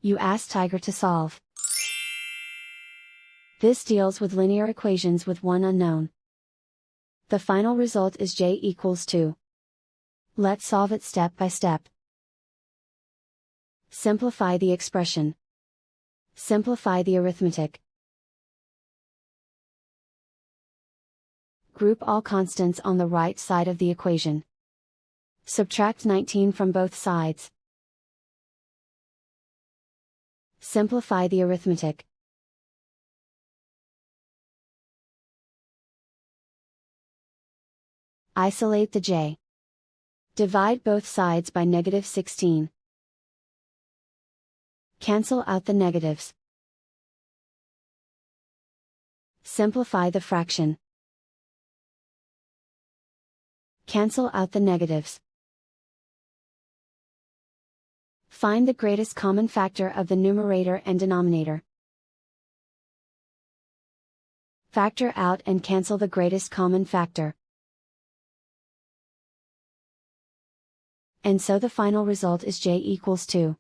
You ask Tiger to solve. This deals with linear equations with one unknown. The final result is j equals 2. Let's solve it step by step. Simplify the expression. Simplify the arithmetic. Group all constants on the right side of the equation. Subtract 19 from both sides. Simplify the arithmetic. Isolate the j. Divide both sides by -16. Cancel out the negatives. Simplify the fraction. Cancel out the negatives. Find the greatest common factor of the numerator and denominator. Factor out and cancel the greatest common factor. And so the final result is j equals 2.